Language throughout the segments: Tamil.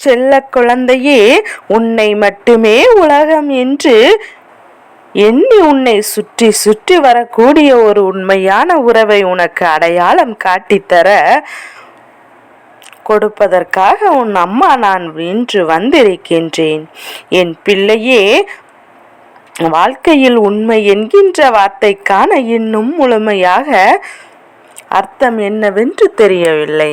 செல்ல குழந்தையே, உன்னை மட்டுமே உலகம் என்று எண்ணி உன்னை சுற்றி சுற்றி வரக்கூடிய ஒரு உண்மையான உறவை உனக்கு அடையாளம் காட்டித்தர கொடுப்பதற்காக உன் அம்மா நான் இன்று வந்திருக்கின்றேன். என் பிள்ளையே, வாழ்க்கையில் உண்மை என்கின்ற வார்த்தைக்கான இன்னும் முழுமையாக அர்த்தம் என்னவென்று தெரியவில்லை.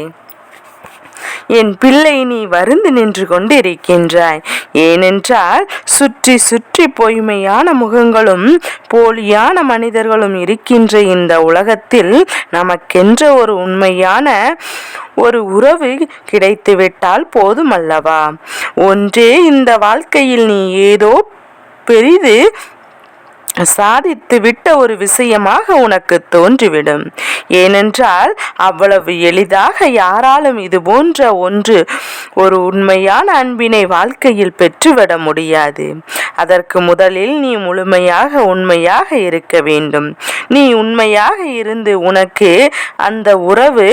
என் பிள்ளை, நீ வருந்து நின்று கொண்டிருக்கின்றாய். ஏனென்றால் சுற்றி சுற்றி பொய்மையான முகங்களும் போலியான மனிதர்களும் இருக்கின்ற இந்த உலகத்தில் நமக்கென்ற ஒரு உண்மையான ஒரு உறவு கிடைத்துவிட்டால் போதுமல்லவா? ஒன்றே இந்த வாழ்க்கையில் நீ ஏதோ பெரிது சாதித்து விட்ட ஒரு விஷயமாக உனக்கு தோன்றிவிடும். ஏனென்றால் அவ்வளவு எளிதாக யாராலும் இது போன்ற ஒரு உண்மையான அன்பினை வாழ்க்கையில் பெற்றுவிட முடியாது. அதற்கு முதலில் நீ முழுமையாக உண்மையாக இருக்க வேண்டும். நீ உண்மையாக இருந்து உனக்கு அந்த உறவு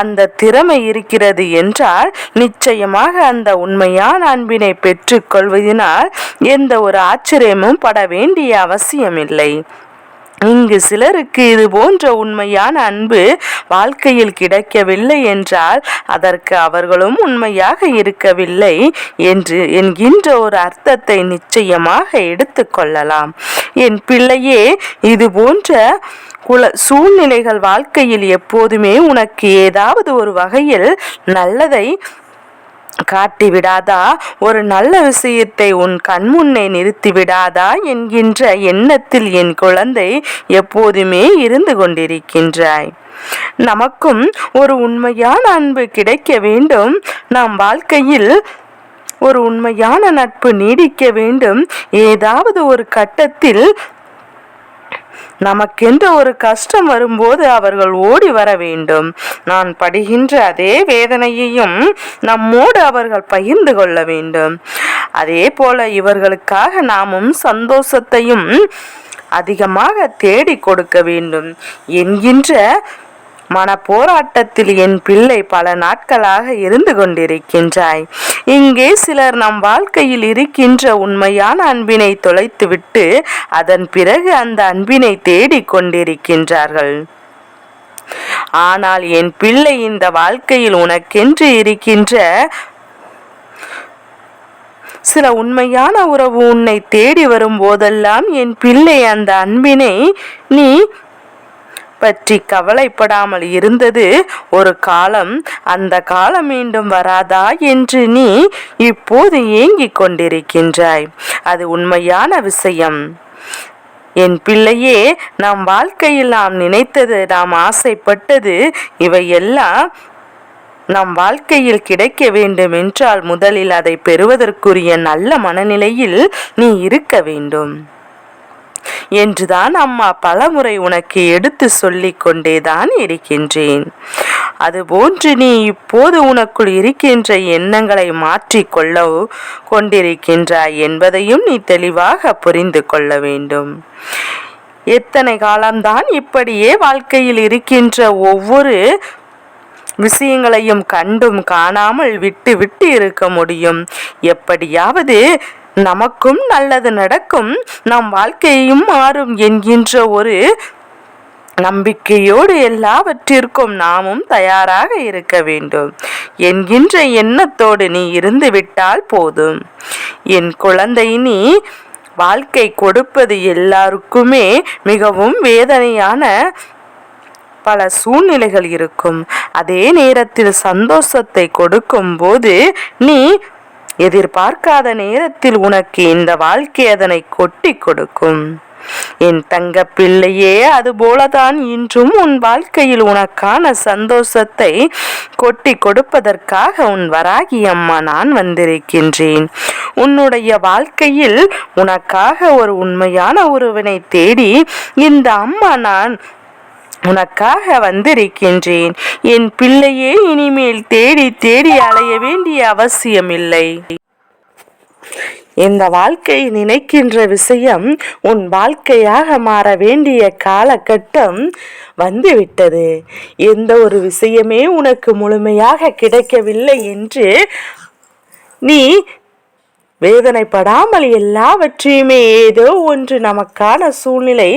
அந்த திறமை இருக்கிறது என்றால் நிச்சயமாக அந்த உண்மையான அன்பினை பெற்றுக்கொள்வதனால் எந்த ஒரு ஆச்சரியமும் பட வேண்டிய அவசியமில்லை. இங்கு சிலருக்கு இது போன்ற உண்மையான அன்பு வாழ்க்கையில் கிடைக்கவில்லை என்றால் அதற்கு அவர்களும் உண்மையாக இருக்கவில்லை என்கின்ற ஒரு அர்த்தத்தை நிச்சயமாக எடுத்துக்கொள்ளலாம். என் பிள்ளையே, இது போன்ற சூழ்நிலைகள் வாழ்க்கையில் எப்போதுமே உனக்கு ஏதாவது ஒரு வகையில் நல்லதை காட்டிவிடாதா? ஒரு நல்ல விஷயத்தை உன் கண்முன்னே நிறுத்திவிடாதா என்கின்ற எண்ணத்தில் என் குழந்தை எப்போதுமே இருந்து கொண்டிருக்கின்றாய். நமக்கும் ஒரு உண்மையான அன்பு கிடைக்க வேண்டும். நாம் வாழ்க்கையில் ஒரு உண்மையான நட்பு நீடிக்க வேண்டும். ஏதாவது ஒரு கட்டத்தில் நமக்கென்று ஒரு கஷ்டம் வரும்போது அவர்கள் ஓடி வர வேண்டும். நான் படுகின்ற அதே வேதனையையும் நம்மோடு அவர்கள் பகிர்ந்து கொள்ள வேண்டும். அதே போல இவர்களுக்காக நாமும் சந்தோஷத்தையும் அதிகமாக தேடி கொடுக்க வேண்டும் என்கின்ற மன போராட்டத்தில் என் பிள்ளை பல நாட்களாக இருந்து கொண்டிருக்கின்றாய். இங்கே சிலர் நம் வாழ்க்கையில் இருக்கின்ற உண்மையான அன்பினை தொலைத்துவிட்டு அதன் பிறகு அந்த அன்பினை தேடிக் கொண்டிருக்கின்றார்கள். ஆனால் என் பிள்ளை, இந்த வாழ்க்கையில் உனக்கென்று இருக்கின்ற சில உண்மையான உறவு உன்னை தேடி வரும் போதெல்லாம் என் பிள்ளை, அந்த அன்பினை நீ பற்றி கவலைப்படாமல் இருந்தது ஒரு காலம். அந்த காலம் மீண்டும் வராதா என்று நீ இப்போது ஏங்கிக் கொண்டிருக்கின்றாய். அது உண்மையான விஷயம். என் பிள்ளையே, நம் வாழ்க்கையில் நாம் நினைத்தது, நாம் ஆசைப்பட்டது, இவையெல்லாம் நம் வாழ்க்கையில் கிடைக்க வேண்டும் என்றால் முதலில் அதை பெறுவதற்குரிய நல்ல மனநிலையில் நீ இருக்க வேண்டும் என்றுதான் அம்மா பலமுறை உனக்கு எடுத்து சொல்லிக் கொண்டேதான் இருக்கின்றேன். அதுபோன்று நீ இப்போது உனக்குள் இருக்கின்ற எண்ணங்களை மாற்றிக்கொள்ள கொண்டிருக்கின்றாய் என்பதையும் நீ தெளிவாக புரிந்து கொள்ள வேண்டும். எத்தனை காலம்தான் இப்படியே வாழ்க்கையில் இருக்கின்ற ஒவ்வொரு விஷயங்களையும் கண்டும் காணாமல் விட்டு விட்டு இருக்க முடியும்? எப்படியாவது நமக்கும் நல்லது நடக்கும், நம் வாழ்க்கையும் மாறும் என்கின்ற ஒரு நம்பிக்கையோடு எல்லாவற்றிற்கும் நாமும் தயாராக இருக்க வேண்டும் என்கின்ற எண்ணத்தோடு நீ இருந்து விட்டால் போதும். என் குழந்தை, நீ வாழ்க்கை கொடுப்பது எல்லாருக்குமே மிகவும் வேதனையான பல சூழ்நிலைகள் இருக்கும். அதே நேரத்தில் சந்தோஷத்தை கொடுக்கும் போது நீ எதிர்பார்க்காத நேரத்தில் உனக்கு இந்த வாழ்க்கை அதனை கொட்டி கொடுக்கும். என் தங்க பிள்ளையே, அதுபோலதான் இன்றும் உன் வாழ்க்கையில் உனக்கான சந்தோஷத்தை கொட்டி கொடுப்பதற்காக உன் வராகி அம்மா நான் வந்திருக்கின்றேன். உன்னுடைய வாழ்க்கையில் உனக்காக ஒரு உண்மையான ஒருவனை தேடி இந்த அம்மா நான் உனக்காக வந்திருக்கின்றேன். என் பிள்ளையே, இனிமேல் தேடி தேடி அலைய வேண்டிய அவசியமில்லை. இந்த வாழ்க்கை நினைக்கின்ற விஷயம் உன் வாழ்க்கையாக மாற வேண்டிய காலகட்டம் வந்துவிட்டது. எந்த ஒரு விஷயமே உனக்கு முழுமையாக கிடைக்கவில்லை என்று நீ வேதனைப்படாமல் எல்லாவற்றையுமே ஏதோ ஒன்று நமக்கான சூழ்நிலை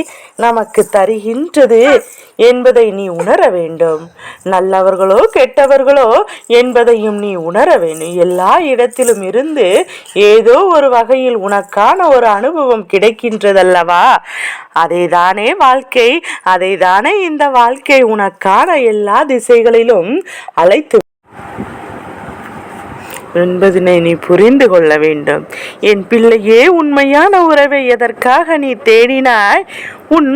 நமக்கு தருகின்றது என்பதை நீ உணர வேண்டும். நல்லவர்களோ கெட்டவர்களோ என்பதையும் நீ உணர வேண்டும். எல்லா இடத்திலும் இருந்து ஏதோ ஒரு வகையில் உனக்கான ஒரு அனுபவம் கிடைக்கின்றதல்லவா? அதைதானே வாழ்க்கை, அதைதானே இந்த வாழ்க்கை உனக்கான எல்லா திசைகளிலும் அழைத்து என்பதனை நீ புரிந்து கொள்ள வேண்டும். என் பிள்ளையே, உண்மையான உறவை எதற்காக நீ தேடினாய்? உன்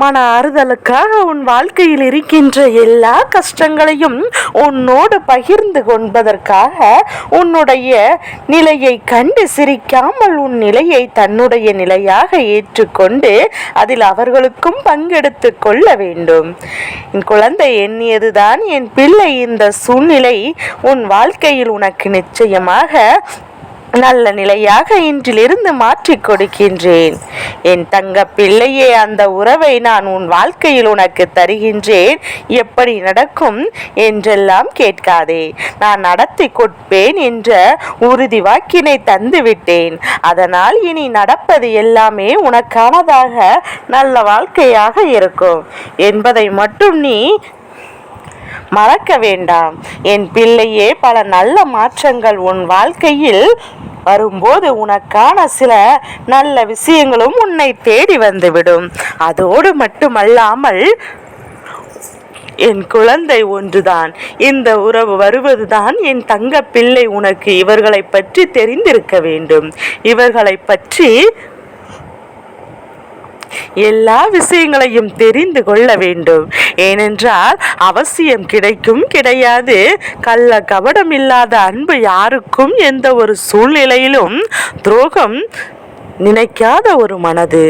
மன ஆறுதலுக்காக. உன் வாழ்க்கையில் இருக்கின்ற எல்லா கஷ்டங்களையும் உன்னோடு பகிர்ந்து கொள்வதற்காக. உன்னுடைய நிலையை கண்டு சிரிக்காமல் உன் நிலையை தன்னுடைய நிலையாக ஏற்றுக்கொண்டு அதில் அவர்களுக்கும் பங்கெடுத்து கொள்ள வேண்டும். என் குழந்தை, எண்ணியதுதான் என் பிள்ளை. இந்த சூழ்நிலை உன் வாழ்க்கையில் உனக்கு நிச்சயமாக நல்ல நிலையாக இன்றிலிருந்து மாற்றிக் கொடுக்கின்றேன். என் தங்க பிள்ளையே, அந்த உறவை நான் உன் வாழ்க்கையில் உனக்கு தருகின்றேன். எப்படி நடக்கும் என்றெல்லாம் கேட்காதே. நான் நடத்தி கொடுப்பேன் என்ற உறுதி வாக்கினை தந்துவிட்டேன். அதனால் இனி நடப்பது எல்லாமே உனக்கானதாக நல்ல வாழ்க்கையாக இருக்கும் என்பதை மட்டும் நீ மறக்க வேண்டாம். என் பிள்ளையே, பல நல்ல மாற்றங்கள் உன் வாழ்க்கையில் வரும்போது உனக்கான சில நல்ல விஷயங்களும் உன்னை தேடி வந்துவிடும். அதோடு மட்டுமல்லாமல் என் குழந்தை, ஒன்றுதான் இந்த உறவு வருவதுதான் என் தங்க பிள்ளை. உனக்கு இவர்களை பற்றி தெரிந்திருக்க வேண்டும். இவர்களை பற்றி எல்லா விஷயங்களையும் தெரிந்து கொள்ள வேண்டும். ஏனென்றால் அவசியம் கிடைக்கும் கிடையாது. கள்ள கபடம் இல்லாத அன்பு யாருக்கும் எந்த ஒரு சூழ்நிலையிலும் துரோகம் நினைக்காத ஒரு மனது.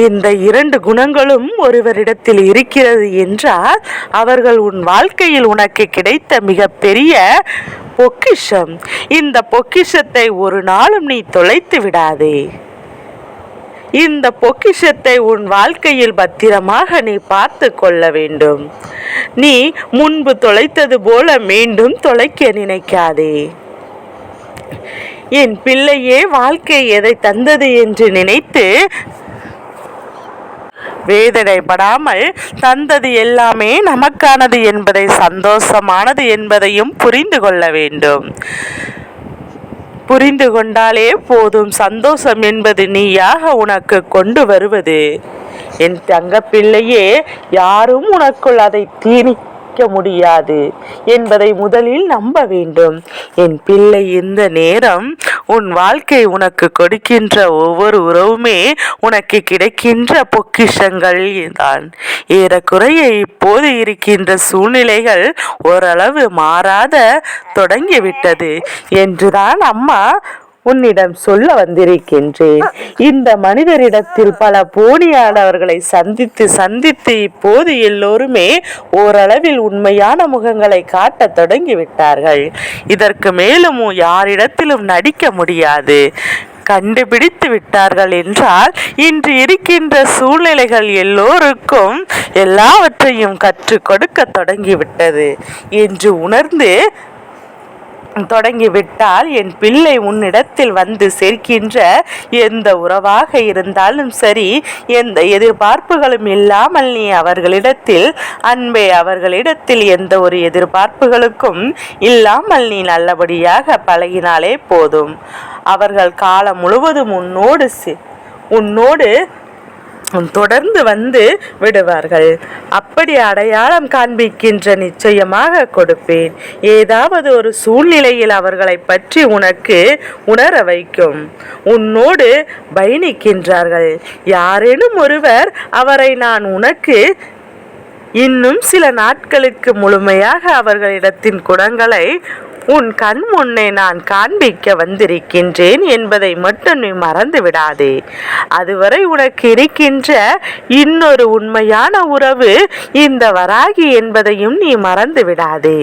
இந்த இரண்டு குணங்களும் ஒருவரிடத்தில் இருக்கிறது என்றால் அவர்கள் உன் வாழ்க்கையில் உனக்கு கிடைத்த மிக பெரிய பொக்கிஷம். இந்த பொக்கிஷத்தை ஒரு நாளும் நீ தொலைத்து விடாதே. இந்த பொக்கிஷத்தை உன் வாழ்க்கையில் பத்திரமாக நீ பார்த்து கொள்ள வேண்டும். நீ முன்பு தொலைத்தது போல மீண்டும் தொலைக்க நினைக்காதே. என் பிள்ளையே, வாழ்க்கை எதை தந்தது என்று நினைத்து வேதனைப்படாமல், தந்தது எல்லாமே நமக்கானது என்பதை, சந்தோஷமானது என்பதையும் புரிந்து கொள்ள வேண்டும். புரிந்து கொண்டாலே போதும். சந்தோஷம் என்பது நீயாக உனக்கு கொண்டு வருவது. என் தங்க பிள்ளையே, யாரும் உனக்குள் அதை திணிக்க முடியாது என்பதை முதலில் நம்ப வேண்டும். என் பிள்ளை, இந்த நேரம் உன் வாழ்க்கை உனக்கு கொடுக்கின்ற ஒவ்வொரு உறவுமே உனக்கு கிடைக்கின்ற பொக்கிஷங்கள் தான். ஏறக்குறைய இப்போது இருக்கின்ற சூழ்நிலைகள் ஓரளவு மாறாத தொடங்கிவிட்டது என்றுதான் அம்மா உன்னிடம் சொல்ல வந்திருக்கின்றேன். இந்த மனிதரிடத்தில் பல போலியானவர்களை சந்தித்து இப்போது எல்லோருமே ஓரளவில் உண்மையான முகங்களை காட்ட தொடங்கிவிட்டார்கள். இதற்கு மேலும் யாரிடத்திலும் நடிக்க முடியாது. கண்டுபிடித்து விட்டார்கள் என்றால் இன்று இருக்கின்ற சூழ்நிலைகள் எல்லோருக்கும் எல்லாவற்றையும் கற்றுக் கொடுக்க தொடங்கிவிட்டது என்று உணர்ந்து தொடங்கிவிட்டால் என் பிள்ளை உன்னிடத்தில் வந்து சேர்க்கின்ற எந்த உறவாக இருந்தாலும் சரி, எந்த எதிர்பார்ப்புகளும் இல்லாமல் நீ அவர்களிடத்தில் அன்பே, அவர்களிடத்தில் எந்த ஒரு எதிர்பார்ப்புகளுக்கும் இல்லாமல் நீ நல்லபடியாக பழகினாலே போதும். அவர்கள் காலம் முழுவதும் உன்னோடு தொடர்ந்து வந்து விடுவார்கள். அப்படி அடையாளம் காண்பிக்கின்ற நிச்சயமாக கொடுப்பேன். ஏதாவது ஒரு சூழ்நிலையில் அவர்களை பற்றி உனக்கு உணர வைக்கும். உன்னோடு பயணிக்கின்றார்கள். யாரேனும் ஒருவர் அவரை நான் உனக்கு இன்னும் சில நாட்களுக்கு முழுமையாக அவர்களிடத்தின் குணங்களை உன் கண் முன்னே நான் காண்பிக்க வந்திருக்கின்றேன் என்பதை மட்டும் நீ மறந்து விடாதே. அதுவரை உனக்கு இருக்கின்ற இன்னொரு உண்மையான உறவு இந்த வராகி என்பதையும் நீ மறந்து விடாதே.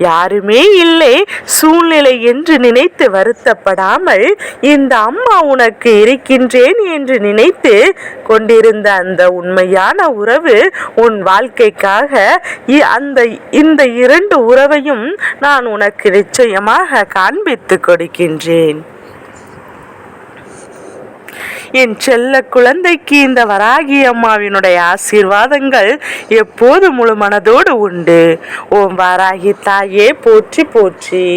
யாருமே இல்லை சூழ்நிலை என்று நினைத்து வருத்தப்படாமல் இந்த அம்மா உனக்கு இருக்கின்றேன் என்று நினைத்து கொண்டிருந்த அந்த உண்மையான உறவு உன் வாழ்க்கைக்காக இந்த இரண்டு உறவையும் நான் உனக்கு உனக்கு நிச்சயமாக காண்பித்து கொடுக்கின்றேன். என் செல்ல குழந்தைக்கு இந்த வராகி அம்மாவினுடைய ஆசீர்வாதங்கள் எப்போது முழு மனதோடு உண்டு. ஓம் வாராகி தாயே போற்றி போற்றி.